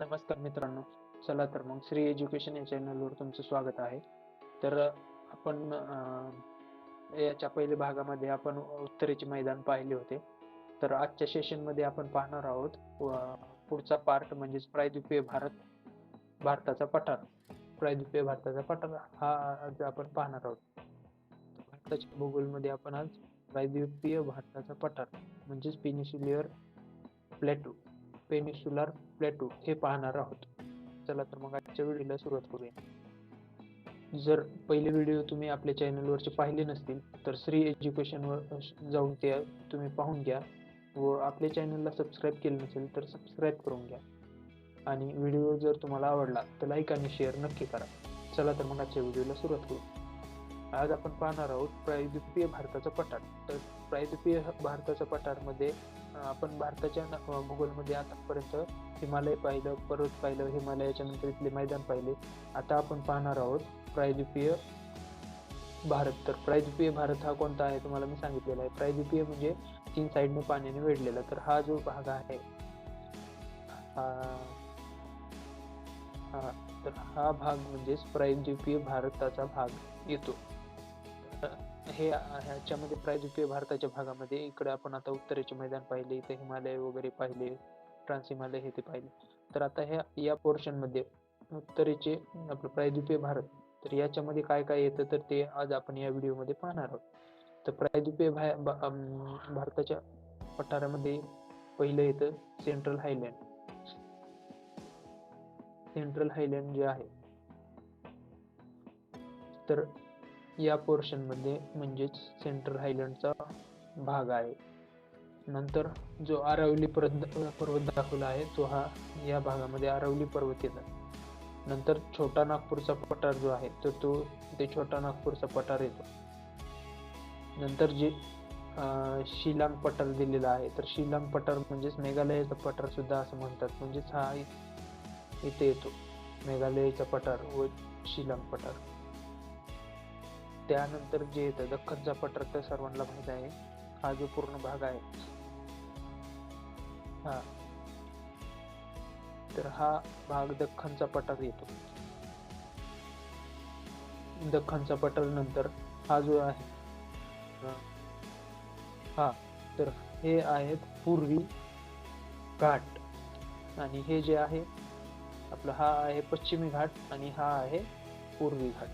नमस्कार मित्रांनो. चला तर मग श्री एज्युकेशन या चॅनलवर तुमचं स्वागत आहे. तर आपण याच्या पहिल्या भागामध्ये आपण उत्तरेचे मैदान पाहिले होते. तर आजच्या सेशनमध्ये आपण पाहणार आहोत पुढचा पार्ट म्हणजेच प्रायद्वीपीय भारताचा पठार. प्रायद्वीपीय भारताचा पठार हा आज आपण पाहणार आहोत. भारताच्या भूगोलमध्ये आपण आज प्रायद्वीपीय भारताचा पठार म्हणजेच पेनिसुलर प्लॅटो हे पाहणार आहोत. चला तर मग आजच्या व्हिडिओला सुरुवात करूया. जर पहिले व्हिडिओ तुम्ही आपल्या चॅनलवरचे पाहिले नसतील तर श्री एज्युकेशनवर जाऊन ते तुम्ही पाहून घ्या व आपल्या चॅनलला सबस्क्राईब केलं नसेल तर सबस्क्राईब करून घ्या आणि व्हिडिओ जर तुम्हाला आवडला तर लाईक आणि शेअर नक्की करा. चला तर मग आजच्या व्हिडिओला सुरुवात करू. आज आपण पाहणार आहोत प्रायद्वीपीय भारताचा पठार. तर प्रायद्वीपीय भारताच्या पठारमध्ये आपण भारताच्या भूगोलमध्ये आतापर्यंत हिमालय पाहिलं, पर्वत पाहिलं, हिमालयाच्या नंतर इथले मैदान पाहिले. आता आपण पाहणार आहोत प्रायद्वीपीय भारत. तर प्रायद्वीपीय भारत हा कोणता आहे तुम्हाला मी सांगितलेला आहे. प्रायद्वीपीय म्हणजे 3 साईडने पाण्याने वेढलेला. तर हा जो भाग आहे हा भाग म्हणजेच प्रायद्वीपीय भारताचा भाग येतो. ह्याच्यामध्ये प्रायद्वीपीय भारताच्या भागामध्ये इकडे आपण आता उत्तरेचे मैदान पाहिले, इथे हिमालय वगैरे पाहिले, ट्रान्स हिमालय हे ते पाहिले. तर आता या पोर्शन मध्ये उत्तरेचे आपलं प्रायद्वीपीय भारत, तर याच्यामध्ये काय काय येतं तर ते आज आपण या व्हिडिओमध्ये पाहणार आहोत. तर प्रायद्वीपीय भारताच्या पठारामध्ये पहिलं येतं सेंट्रल हायलँड जे आहे. तर या पोर्शन मध्ये म्हणजेच सेंट्रल हायलँडचा भाग आहे. नंतर जो अरावली पर्वत दाखवला आहे तो हा या भागामध्ये अरावली पर्वत येतात. नंतर छोटा नागपूरचा पठार जो आहे तर तो ते छोटा नागपूरचा पठार येतो. नंतर जे शिलांग पठार दिलेला आहे तर शिलांग पठार म्हणजेच मेघालयाचा पठार सुद्धा असं म्हणतात. म्हणजेच हा इथे येतो मेघालयाचा पठार व शिलांग पठार. त्यानंतर जे येतं दख्खनचा पठार तर सर्वांना माहित आहे. हा जो पूर्ण भाग आहे तर हा भाग दख्खनचा पठार येतो. दख्खनचा पठार नंतर हा जो आहे तर हे आहेत पूर्वी घाट आणि हे जे आहे आपलं हा आहे पश्चिमी घाट आणि हा आहे पूर्वी घाट.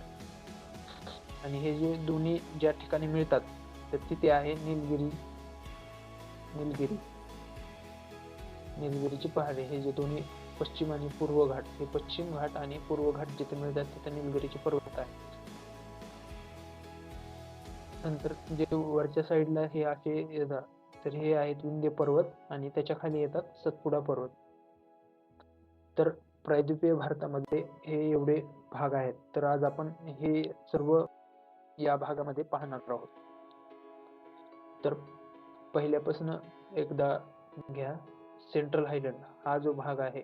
आणि हे जे दोन्ही ज्या ठिकाणी मिळतात तर तिथे आहे निलगिरीची पहाडे. हे जे दोन्ही पश्चिम आणि पूर्व घाट, हे पश्चिम घाट आणि पूर्व घाट जिथे मिळतात तिथे निलगिरीचे पर्वत आहे. नंतर जे वरच्या साईडला हे असे येतात तर हे आहेत विंध्य पर्वत आणि त्याच्या खाली येतात सतपुडा पर्वत. तर प्रायद्वीपीय भारतामध्ये हे एवढे भाग आहेत. तर आज आपण हे सर्व या भागामध्ये पाहणार आहोत. तर पहिल्यापासून एकदा घ्या. सेंट्रल हायलँड हा जो भाग आहे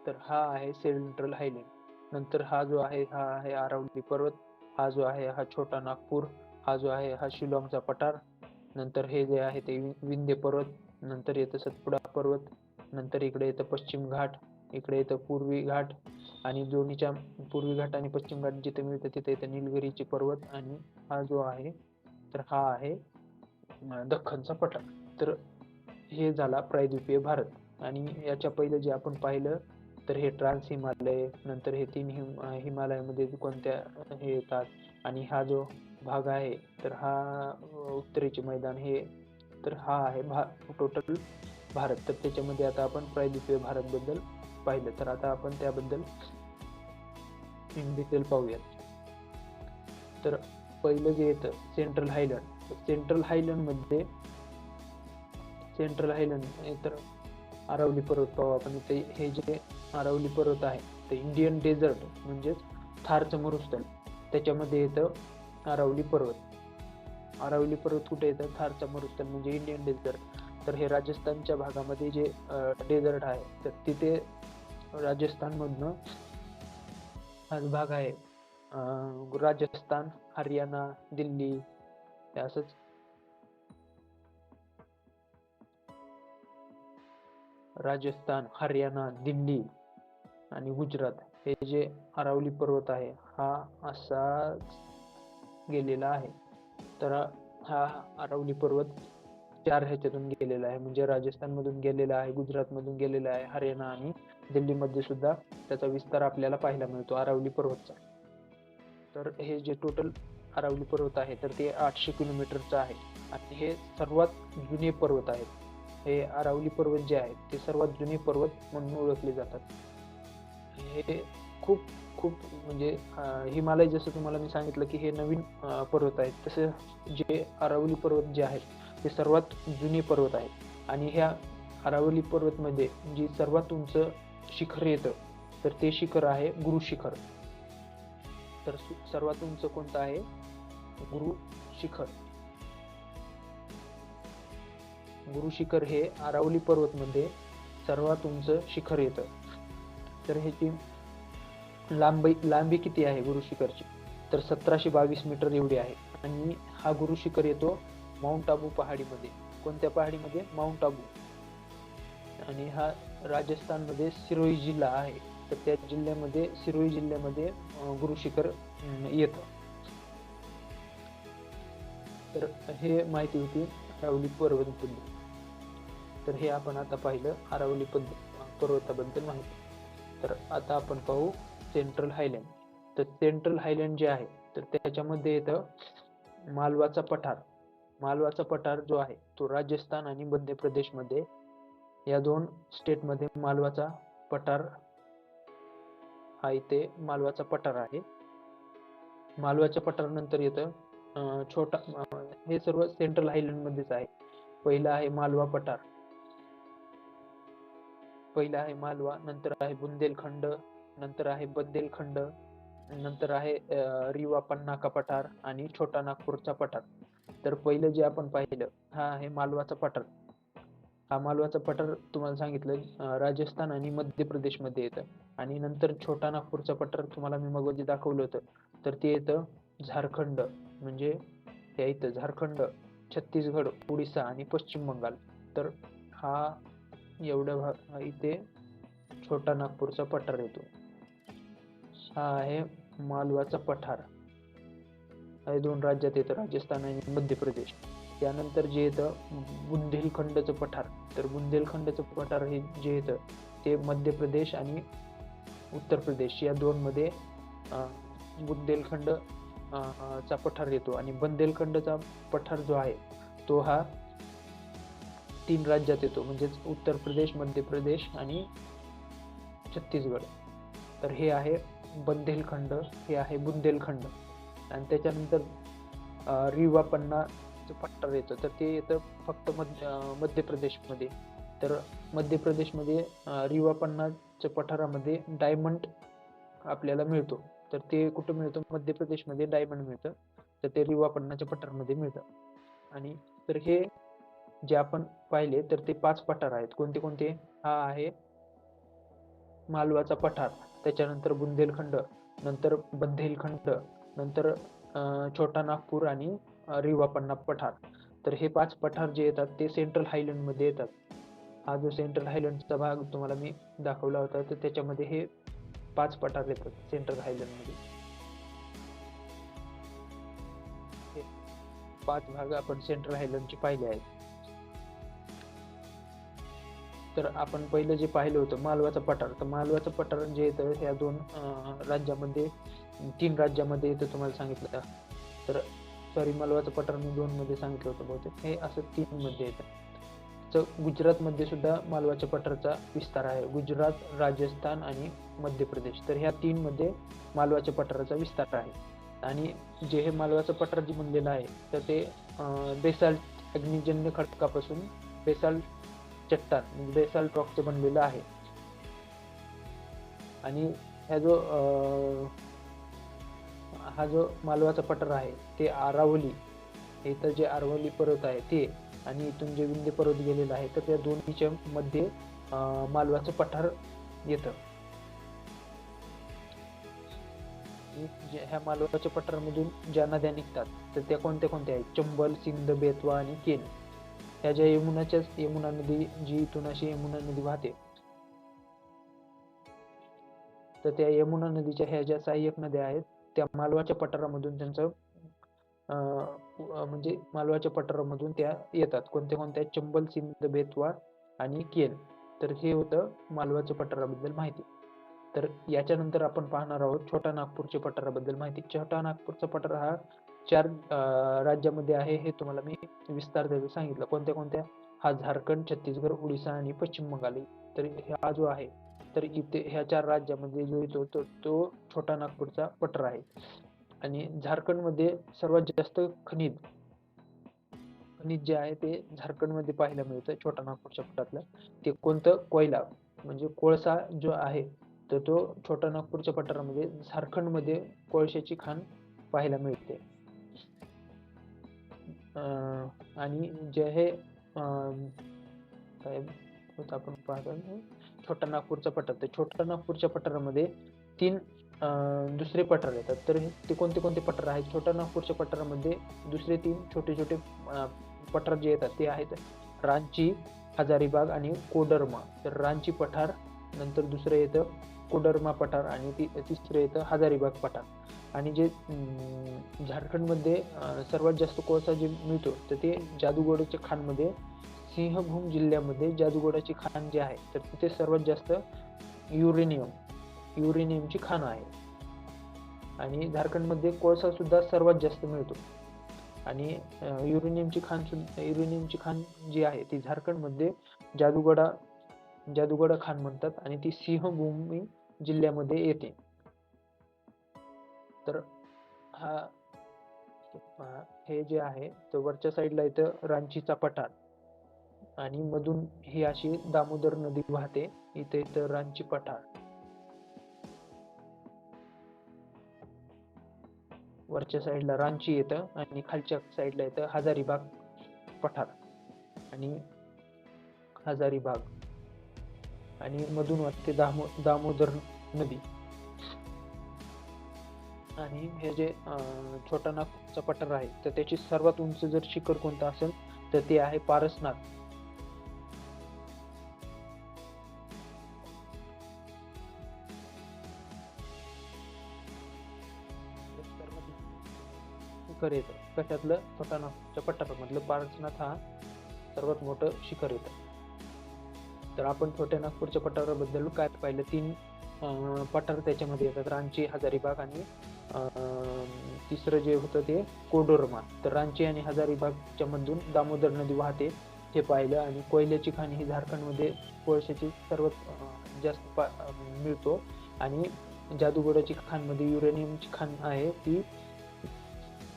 तर हा आहे सेंट्रल हायलँड. नंतर हा जो आहे हा आहे अरावली पर्वत. हा जो आहे हा छोटा नागपूर. हा जो आहे हा शिलाँगचा पठार. नंतर हे जे आहे ते विंध्य पर्वत. नंतर येतं सतपुडा पर्वत. नंतर इकडे येतं पश्चिम घाट. इकडे येतं पूर्वी घाट आणि दोन्हीच्या पूर्वी घाट आणि पश्चिम घाट जिथे मिळतं तिथे येतं निलगिरीचे पर्वत. आणि हा जो आहे तर हा आहे दख्खनचा पठार. तर हे झाला प्रायद्वीपीय भारत. आणि याच्या पहिलं जे आपण पाहिलं तर हे ट्रान्स हिमालय, नंतर हे 3 हिमालयामध्ये कोणत्या हे येतात. आणि हा जो भाग आहे तर हा उत्तरेचे मैदान हे तर हा आहे टोटल भारत. तर त्याच्यामध्ये आता आपण प्रायद्वीपीय भारत बद्दल पाहिलं. तर आता आपण त्याबद्दल इन डिटेल पाहूयात. तर पहिलं जे येतं सेंट्रल हायलँड मध्ये तर अरावली पर्वत पाहू आपण. इथे हे जे अरावली पर्वत आहे ते इंडियन डेझर्ट म्हणजेच थारचं मरुस्थळ त्याच्यामध्ये येतं अरावली पर्वत. अरावली पर्वत कुठे येतं? थारचा मरुस्थळ म्हणजे इंडियन डेझर्ट. तर हे राजस्थानच्या भागामध्ये जे डेझर्ट आहे तर तिथे राजस्थानमधनं हा भाग आहे. राजस्थान, हरियाणा, दिल्ली असंच राजस्थान, हरियाणा, दिल्ली आणि गुजरात हे जे अरावली पर्वत आहे हा असाच गेलेला आहे. तर हा अरावली पर्वत 4 ह्याच्यातून गेलेला आहे, म्हणजे राजस्थानमधून गेलेला आहे, गुजरातमधून गेलेला आहे, हरियाणा आणि दिल्लीमध्ये सुद्धा त्याचा विस्तार आपल्याला पाहायला मिळतो अरावली पर्वतचा. तर हे जे टोटल अरावली पर्वत आहे तर ते 800 किलोमीटरचं आहे आणि हे सर्वात जुने पर्वत आहेत. हे अरावली पर्वत जे आहेत ते सर्वात जुने पर्वत म्हणून ओळखले जातात. हे खूप खूप म्हणजे हिमालय जसं तुम्हाला मी सांगितलं की हे नवीन पर्वत आहेत, तसे जे अरावली पर्वत जे आहेत ते सर्वात जुने पर्वत आहेत. आणि ह्या अरावली पर्वतमध्ये जी सर्वात उंच शिखर येतं तर ते शिखर आहे गुरु शिखर. तर सर्वात उंच कोणतं आहे? गुरु शिखर. गुरु शिखर हे अरावली पर्वतमध्ये सर्वात उंच शिखर येतं. तर ह्याची लांबी किती आहे गुरु शिखरची? तर 1722 मीटर एवढी आहे. आणि हा गुरु शिखर येतो माउंट आबू पहाडीमध्ये. कोणत्या पहाडीमध्ये? माउंट आबू. आणि हा राजस्थानमध्ये सिरोही जिल्हा आहे, तर त्या जिल्ह्यामध्ये सिरोही जिल्ह्यामध्ये गुरु शिखर येतं. तर हे माहिती होती अरावली पर्वताबद्दल. तर हे आपण आता पाहिलं अरावली पर्वताबद्दल माहिती. तर आता आपण पाहू सेंट्रल हायलँड. तर सेंट्रल हायलँड जे आहे तर त्याच्यामध्ये येतं मालवाचा पठार. मालवाचा पठार जो आहे तो राजस्थान आणि मध्य प्रदेशमध्ये या 2 स्टेटमध्ये मालवाचा पठार हा इथे मालवाचा पठार आहे. मालवाच्या पठारानंतर येतं छोटा हे सर्व सेंट्रल हायलँड मध्येच आहे. पहिला आहे मालवा पठार, पहिला आहे मालवा, नंतर आहे बुंदेलखंड, नंतर आहे बंदेलखंड, नंतर आहे रिवा पन्नाका पठार आणि छोटा नागपूरचा पठार. तर पहिलं जे आपण पाहिलं हा आहे मालवाचा पठार. हा मालवाचा पठार तुम्हाला सांगितलं राजस्थान आणि मध्य प्रदेशमध्ये येतं. आणि नंतर छोटा नागपूरचा पठार तुम्हाला मी मग जे दाखवलं होतं तर ते येतं झारखंड, म्हणजे त्या इथं झारखंड, छत्तीसगड, ओडिसा आणि पश्चिम बंगाल. तर हा एवढा इथे छोटा नागपूरचा पठार येतो. हा आहे मालवाचा पठार. हे 2 राज्यात येतं, राजस्थान आणि मध्य प्रदेश. त्यानंतर जे येतं बुंदेलखंडचं पठार. तर बुंदेलखंडचं पठार हे जे येतं ते मध्य प्रदेश आणि उत्तर प्रदेश या 2 मध्ये बुंदेलखंड चा पठार येतो. आणि बुंदेलखंडचा पठार जो आहे तो हा 3 राज्यात येतो, म्हणजेच उत्तर प्रदेश, मध्य प्रदेश आणि छत्तीसगड. तर हे आहे बुंदेलखंड, हे आहे बुंदेलखंड. आणि त्याच्यानंतर रिवा पन्नाचं पठार येतं, तर ते येतं फक्त मध्य प्रदेशमध्ये. तर मध्य प्रदेशमध्ये रिवा पन्नाच्या पठारामध्ये डायमंड आपल्याला मिळतो. तर ते कुठं मिळतं? मध्य प्रदेशमध्ये डायमंड मिळतं, तर ते रिवा पन्नाच्या पठारामध्ये मिळतं. आणि तर हे जे आपण पाहिले तर ते 5 पठार आहेत. कोणते कोणते? हा आहे मालवाचा पठार, त्याच्यानंतर बुंदेलखंड, नंतर बंदेलखंड, नंतर छोटा नागपूर आणि रिवा पन्ना पठार. तर हे 5 पठार जे येतात ते सेंट्रल हायलँड मध्ये येतात. हा जो सेंट्रल हायलँडचा भाग तुम्हाला मी दाखवला होता तर त्याच्यामध्ये हे 5 पठार येतात सेंट्रल हायलँड मध्ये. हे 5 भाग आपण सेंट्रल हायलँडचे पाहिले आहेत. तर आपण पहिलं जे पाहिलं होतं मालवाचा पठार, तर मालवाचं पठार जे येतं ह्या 2 राज्यामध्ये 3 राज्यामध्ये येतं तुम्हाला सांगितलं. तर सॉरी, मालवाचं पठार मी 2 मध्ये सांगितलं होतं बहुतेक, हे असं 3 मध्ये येतं. तर गुजरातमध्ये सुद्धा मालवाच्या पठाराचा विस्तार आहे. गुजरात, राजस्थान आणि मध्य प्रदेश, तर ह्या 3 मध्ये मालवाच्या पठाराचा विस्तार आहे. आणि जे हे मालवाचं पठार जे बनलेलं आहे तर ते बेसाल्ट अग्निजन्य खडकापासून बेसाल्ट चट्टान म्हणजे बेसाल्ट रॉकचं बनलेलं आहे. आणि हा जो मालवाचा पठार आहे ते आरावली, इथं जे आरावली पर्वत आहे ते आणि इथून जे विंध्य पर्वत गेलेला आहे तर त्या दोन्हीच्या मध्ये मालवाचं पठार येतं. ह्या मालवाच्या पठारामधून ज्या नद्या निघतात तर त्या कोणत्या कोणत्या आहेत? चंबल, सिंध, बेतवा आणि केन. ह्या ज्या यमुना नदी जी इथून अशी यमुना नदी वाहते, तर त्या यमुना नदीच्या ह्या ज्या सहाय्यक नद्या आहेत त्या मालवाच्या पठारामधून त्यांचं म्हणजे मालवाच्या पठारामधून त्या येतात. कोणत्या कोणत्या? चंबल, सिंध, बेतवा आणि केन. तर हे होतं मालवाच्या पठाराबद्दल माहिती. तर याच्यानंतर आपण पाहणार आहोत छोटा नागपूरच्या पठाराबद्दल माहिती. छोटा नागपूरचा पठार हा 4 राज्यामध्ये आहे, हे तुम्हाला मी विस्तार त्याचा सांगितलं. कोणत्या कोणत्या? हा झारखंड, छत्तीसगड, ओडिसा आणि पश्चिम बंगाल. तर हा जो आहे तर इथे ह्या 4 राज्यामध्ये जो येतो तो छोटा नागपूरचा पठार आहे. आणि झारखंडमध्ये सर्वात जास्त खनिज जे आहे ते झारखंडमध्ये पाहायला मिळतं छोटा नागपूरच्या पठारातलं. ते कोणतं? कोयला, म्हणजे कोळसा जो आहे तर तो छोटा नागपूरच्या पठारामध्ये झारखंडमध्ये कोळशाची खाण पाहायला मिळते. आणि जे हे काय आपण पाहतो छोटा नागपूरचा पठार, तर छोटा नागपूरच्या पठारामध्ये 3 दुसरे पठार येतात. तर ते कोणते कोणते पठार आहेत? छोटा नागपूरच्या पठारामध्ये दुसरे 3 छोटे छोटे पठार जे येतात ते आहेत रांची, हजारीबाग आणि कोडरमा. तर रांची पठार, नंतर दुसरं येतं कोडरमा पठार आणि तिसरं येतं हजारीबाग पठार. आणि जे झारखंडमध्ये सर्वात जास्त कोळसा जे मिळतो तर ते जादूगोड्याच्या खाणमध्ये, सिंहभूम जिल्ह्यामध्ये जादूगोड्याची खाण जी आहे तर तिथे सर्वात जास्त युरेनियमची खाण आहे. आणि झारखंडमध्ये कोळसा सुद्धा सर्वात जास्त मिळतो. आणि युरेनियमची खाण जी आहे ती झारखंडमध्ये जादूगोडा खाण म्हणतात आणि ती सिंहभूमी जिल्ह्यामध्ये येते. तर हे जे आहे तर वरच्या साईडला येतं रांचीचा पठार आणि मधून ही अशी दामोदर नदी वाहते. इथे येतं रांची पठार. वरच्या साईडला रांची येतं आणि खालच्या साईडला येतं हजारीबाग पठार आणि हजारीबाग आणि मधून वाहते दामोदर नदी. आणि हे जे छोटा नागपूरचा पठार आहे तर त्याची सर्वात उंच जर शिखर कोणतं असेल तर ते आहे पारसनाथ. शिखर येतं कशातलं? छोटा नागपूरच्या पठारामधलं पारसनाथ हा सर्वात मोठं शिखर येतं. तर आपण छोट्या नागपूरच्या पठाराबद्दल काय पाहिलं? 3 पठार त्याच्यामध्ये येतात, रांची, हजारीबाग आणि तिसरं जे होतं ते कोडरमा. तर रांची आणि हजारीबागच्या मधून दामोदर नदी वाहते हे पाहिलं. आणि कोयल्याची खाण ही झारखंडमध्ये कोळशाची सर्वात जास्त मिळतो. आणि जादूगोड्याची खाणमध्ये युरेनियमची खाण आहे ती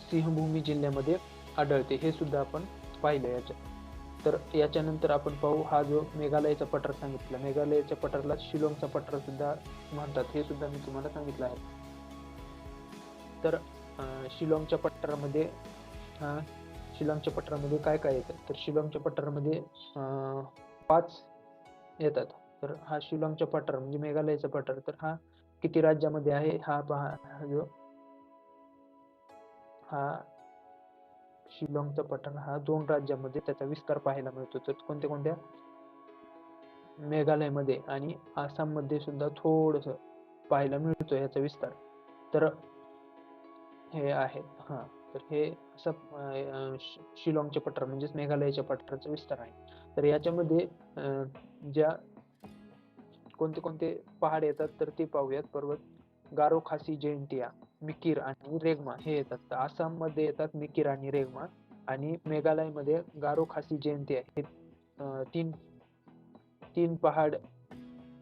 सिंहभूमी जिल्ह्यामध्ये आढळते, हे सुद्धा आपण पाहिलं याच्यात. तर याच्यानंतर आपण पाहू हा जो मेघालयाचा पठार सांगितला, मेघालयाच्या पठाराला शिलाँगचा पठार सुद्धा म्हणतात, हे सुद्धा मी तुम्हाला सांगितलं आहे. तर शिलाँगच्या पठारामध्ये काय काय येतं? तर शिलाँगच्या पठारामध्ये 5 येतात. तर हा शिलाँगचा पठार म्हणजे मेघालयाचा पठार, तर हा किती राज्यामध्ये आहे? हा पहा, हा शिलाँगचा पठार हा 2 राज्यामध्ये त्याचा विस्तार पाहायला मिळतो. तर कोणत्या कोणत्या? मेघालयमध्ये आणि आसाममध्ये सुद्धा थोडंसं पाहायला मिळतो याचा विस्तार. तर हे आहे तर हे असं शिलाँगचे पठार म्हणजेच मेघालयाच्या पठाराचा विस्तार आहे. तर याच्यामध्ये ज्या कोणते कोणते पहाड येतात तर ते पाहूयात. पर्वत, गारो, खासी, जयंतिया, मिकिर आणि रेगमा हे येतात. तर आसाममध्ये येतात मिकिर आणि रेगमा आणि मेघालयमध्ये गारो, खासी, जयंतिया हे 3 पहाड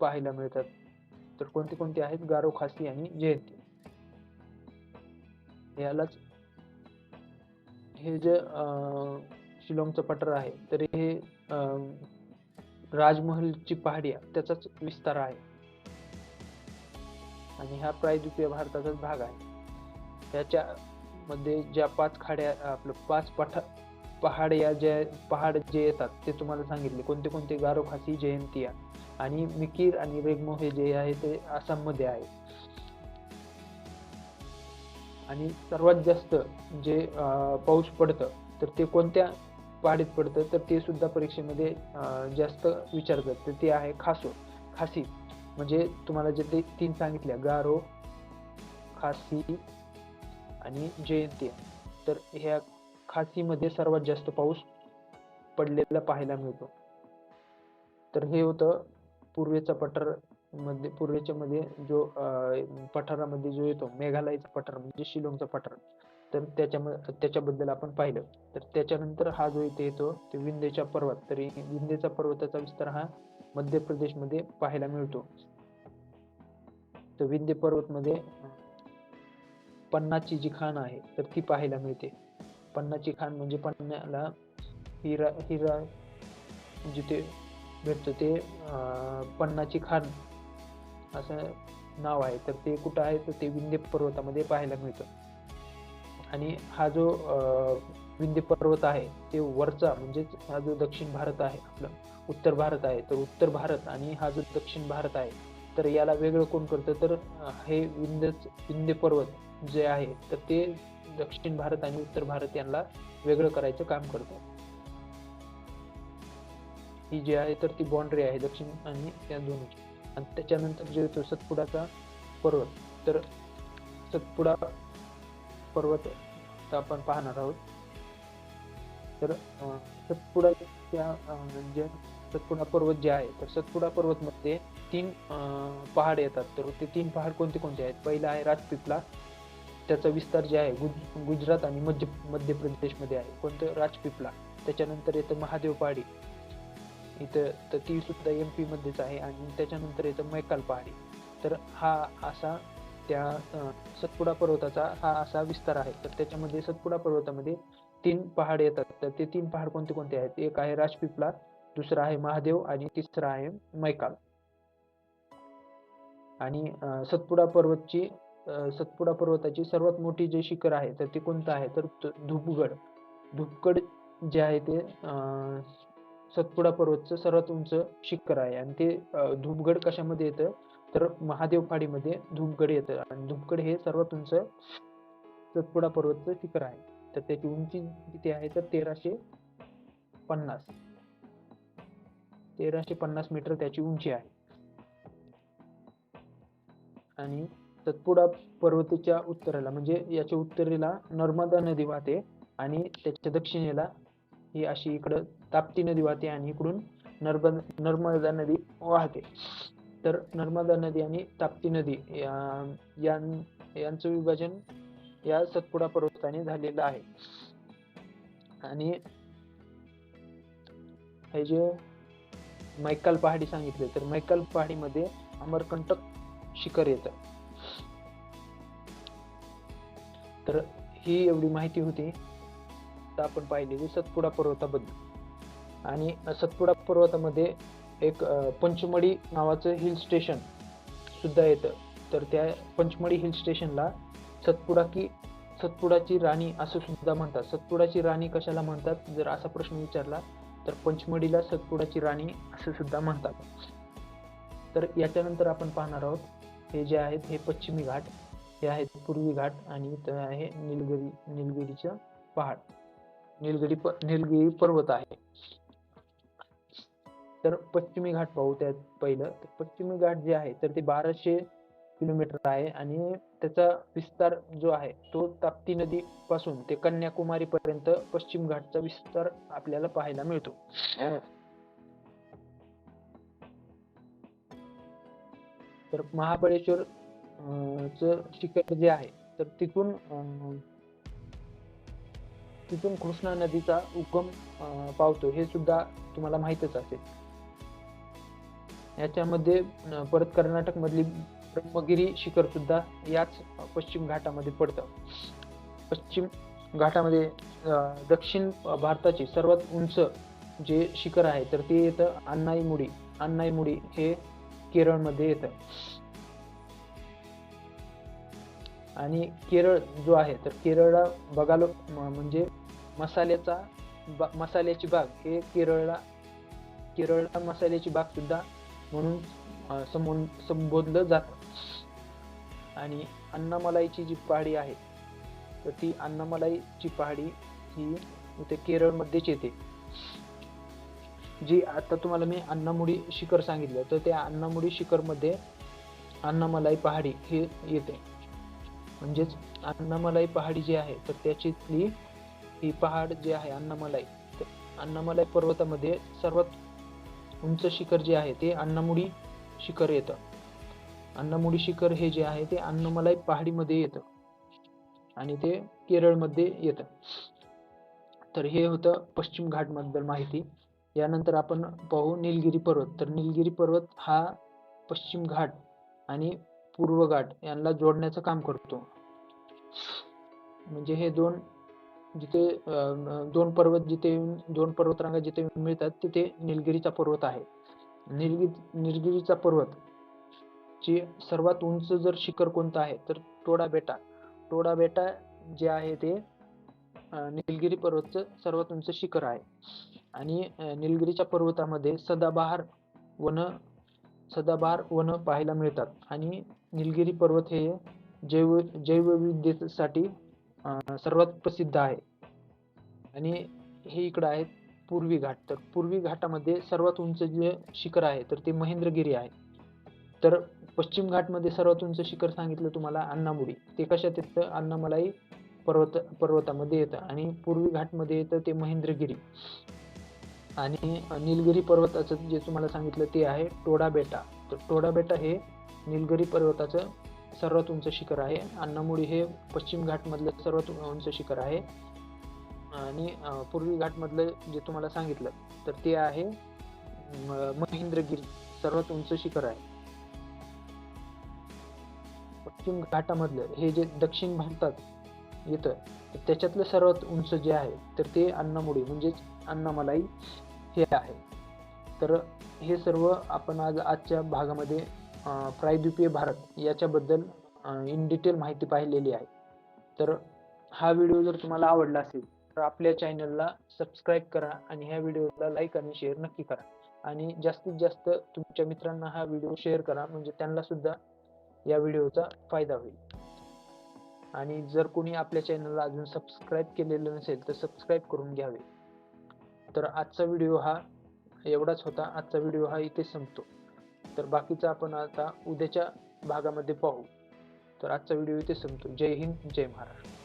पाहायला मिळतात. तर कोणते कोणते आहेत? गारो, खासी आणि जयंतिया. यालाच हे जे शिलाँगचं पठार आहे तर हे राजमहलची पहाडी त्याचाच विस्तार आहे आणि हा प्रायद्वीपीय भारताचाच भाग आहे. त्याच्यामध्ये ज्या 5 खाड्या आपलं 5 पहाड जे येतात ते तुम्हाला सांगितले कोणते कोणते? गारो, खासी, जयंतिया आणि मिकिर आणि रेगमो हे जे आहे ते आसाममध्ये आहे. आणि सर्वात जास्त जे पाऊस पडतं तर ते कोणत्या पहाडीत पडतं, तर ते सुद्धा परीक्षेमध्ये जास्त विचारतात. तर ते आहे खासी. म्हणजे तुम्हाला जे ते 3 सांगितल्या, गारो, खासी आणि जयंतिया. तर ह्या खासीमध्ये सर्वात जास्त पाऊस पडलेला पाहायला मिळतो. तर हे होतं पूर्वेच्या मध्ये जो पठारामध्ये जो येतो, मेघालयचा पठार म्हणजे शिलाँगचा पठार. तर त्याच्याबद्दल आपण पाहिलं. तर त्याच्यानंतर हा जो इथे येतो ते विंध्यचा पर्वत. तर विंध्यचा पर्वताचा विस्तार हा मध्य प्रदेशमध्ये पाहायला मिळतो. तर विंध्य पर्वतमध्ये पन्नाची जी खाण आहे तर ती पाहायला मिळते. पन्नाची खाण म्हणजे पन्नाला हिरा जिथे भेटतो ते पन्नाची खाण असं नाव आहे. तर ते कुठं आहे तर ते विंध्य पर्वतामध्ये पाहायला मिळतं. आणि हा जो विंध्य पर्वत आहे ते वरचा म्हणजेच हा जो दक्षिण भारत आहे आपलं, उत्तर भारत आहे, तर उत्तर भारत आणि हा जो दक्षिण भारत आहे तर याला वेगळं कोण करतं तर हे विंध्य पर्वत जे आहे तर ते दक्षिण भारत आणि उत्तर भारत यांना वेगळं करायचं काम करतं. ही जी आहे तर ती बाउंड्री आहे दक्षिण आणि त्या दोन्हीची. आणि त्याच्यानंतर जे येतो सतपुडाचा पर्वत. तर सतपुडा पर्वत आपण पाहणार आहोत. तर सतपुडा पर्वत जे आहे तर सतपुडा पर्वत मध्ये 3 पहाड येतात. तर ते 3 पहाड कोणते कोणते आहेत? पहिला आहे राजपिपला. त्याचा विस्तार जे आहे गुजरात आणि मध्य प्रदेशमध्ये आहे. कोणतं? राजपिपला. त्याच्यानंतर येतं महादेव पहाडी इथं, तर ती सुद्धा MP मध्येच आहे. आणि त्याच्यानंतर येतं मैकाल पहाडी. तर हा असा त्या सतपुडा पर्वताचा हा असा विस्तार आहे. तर त्याच्यामध्ये सतपुडा पर्वतामध्ये 3 पहाड येतात. तर ते 3 पहाड कोणते कोणते आहेत? एक आहे राजपिपला, दुसरा आहे महादेव आणि तिसरा आहे मैकाल. आणि सतपुडा पर्वताची सर्वात मोठी जे शिखर आहे तर ते कोणतं आहे तर धूपगड जे आहे ते सतपुडा पर्वतचं सर्वात उंच शिखर आहे. आणि ते धूपगड कशामध्ये येतं तर महादेव पहाडीमध्ये धूपगड येतं. आणि धूपगड हे सर्वात उंच सतपुडा पर्वतचं शिखर आहे. तर त्याची उंची किती आहे तर 1350 मीटर त्याची उंची आहे. आणि सतपुडा पर्वताच्या उत्तरेला म्हणजे याच्या उत्तरेला नर्मदा नदी वाहते आणि त्याच्या दक्षिणेला ही अशी इकडं ताप्ती नदी वाहते आणि इकडून नर्मदा नदी वाहते. तर नर्मदा नदी आणि ताप्ती नदी यांचं विभाजन या सतपुडा पर्वताने झालेलं आहे. आणि हे जे मैकाल पहाडी सांगितले तर मैकाल पहाडीमध्ये अमरकंटक शिखर येतं. तर ही एवढी माहिती होती तर आपण पाहिलेली सतपुडा पर्वताबद्दल. आणि सतपुडा पर्वतामध्ये एक पंचमढी नावाचं हिल स्टेशन सुद्धा येतं. तर त्या पंचमढी हिल स्टेशनला सतपुडाची राणी असं सुद्धा म्हणतात. सतपुडाची राणी कशाला म्हणतात जर असा प्रश्न विचारला तर पंचमढीला सतपुडाची राणी असं सुद्धा म्हणतात. तर याच्यानंतर आपण पाहणार आहोत हे जे आहेत हे पश्चिमी घाट, हे आहेत पूर्वी घाट आणि इथं आहे निलगिरीचं पहाड, निलगिरी पर्वत आहे. तर पश्चिमी घाट पाहू. त्यात पहिलं तर पश्चिमी घाट जे आहे तर ते 1200 किलोमीटर आहे. आणि त्याचा विस्तार जो आहे तो ताप्ती नदी पासून ते कन्याकुमारी पर्यंत पश्चिम घाटचा विस्तार आपल्याला पाहायला मिळतो. तर महाबळेश्वर च शिखर जे आहे तर तिथून कृष्णा नदीचा उगम पावतो हे सुद्धा तुम्हाला माहीतच असेल. याच्यामध्ये परत कर्नाटक मधली ब्रह्मगिरी शिखर सुद्धा याच पश्चिम घाटामध्ये पडतं. पश्चिम घाटामध्ये दक्षिण भारताची सर्वात उंच जे शिखर आहे तर ते येतं अन्नाईमुडी हे केरळमध्ये येतं. आणि केरळ जो आहे तर केरळला बघायला म्हणजे मसाल्याची बाग हे केरळला मसाल्याची बाग सुद्धा म्हणून संबोधलं जातं. आणि अन्नामलाईची जी पहाडी आहे तर ती अन्नामलाईची पहाडी ही इथे केरळमध्येच येते. जी आता तुम्हाला मी अन्नामुडी शिखर सांगितलं, तर त्या अन्नामुडी शिखरमध्ये अन्नामलाई पहाडी हे येते. म्हणजेच अन्नामलाई पहाडी जी आहे तर त्याच्यातली ही पहाड जे आहे अन्नामलाई, तर अन्नामलाई पर्वतामध्ये सर्वात उंच शिखर जे आहे ते अन्नामुडी शिखर येतं. अन्नामुडी शिखर हे जे आहे ते अन्नामलाई पहाडीमध्ये येतं आणि ते केरळमध्ये येतं. तर हे होतं पश्चिम घाटबद्दल माहिती. यानंतर आपण पाहू निलगिरी पर्वत. तर निलगिरी पर्वत हा पश्चिम घाट आणि पूर्व घाट यांना जोडण्याचं काम करतो. म्हणजे हे दोन पर्वतरांगा जिथे मिळतात तिथे निलगिरीचा पर्वत आहे. निलगिरीचा पर्वत चे सर्वात उंच जर शिखर कोणतं आहे तर टोडा बेटा जे आहे ते निलगिरी पर्वतचं सर्वात उंच शिखर आहे. आणि निलगिरीच्या पर्वतामध्ये सदाबहार वन पाहायला मिळतात. आणि निलगिरी पर्वत हे जैवविविधतेसाठी सर्वात प्रसिद्ध आहे. आणि हे इकडं आहेत पूर्वी घाट. तर पूर्वी घाटामध्ये सर्वात उंच जे शिखर आहे तर ते महेंद्रगिरी आहे. तर पश्चिम घाटमध्ये सर्वात उंच शिखर सांगितलं तुम्हाला अन्नामुडी. ते कशात येतं? अन्नामलाई पर्वतामध्ये येतं. आणि पूर्वी घाटमध्ये येतं ते महेंद्रगिरी. आणि निलगिरी पर्वताचं जे तुम्हाला सांगितलं ते आहे टोडा बेटा. तर टोडा बेटा हे निलगिरी पर्वताचं सर्वात उंच शिखर आहे. अन्नामुडी हे पश्चिम घाटमधलं सर्वात उंच शिखर आहे. आणि पूर्वी घाटमधलं जे तुम्हाला सांगितलं तर ते आहे महेंद्रगिरी, सर्वात उंच शिखर आहे. पश्चिम घाटामधलं हे जे दक्षिण भारतात येतं तर त्याच्यातलं सर्वात उंच जे आहे तर ते अन्नामुडी म्हणजेच अन्नामलाई हे आहे. तर हे सर्व आपण आजच्या भागामध्ये प्रायद्वीपीय भारत याच्याबद्दल इन डिटेल माहिती पाहिलेली आहे. तर हा व्हिडिओ जर तुम्हाला आवडला असेल तर आपल्या चॅनलला सबस्क्राईब करा आणि ह्या व्हिडिओला लाईक आणि शेअर नक्की करा. आणि जास्तीत जास्त तुमच्या मित्रांना हा व्हिडिओ शेअर करा म्हणजे त्यांना सुद्धा या व्हिडिओचा फायदा होईल. आणि जर कोणी आपल्या चॅनलला अजून सबस्क्राईब केलेलं नसेल तर सबस्क्राईब करून घ्यावे. तर आजचा व्हिडिओ हा एवढाच होता. आजचा व्हिडिओ हा इथे संपतो. तर बाकीचा आपण आता उद्याच्या भागामध्ये पाहू. तर आजचा व्हिडिओ इथे संपतो. जय हिंद, जय महाराष्ट्र.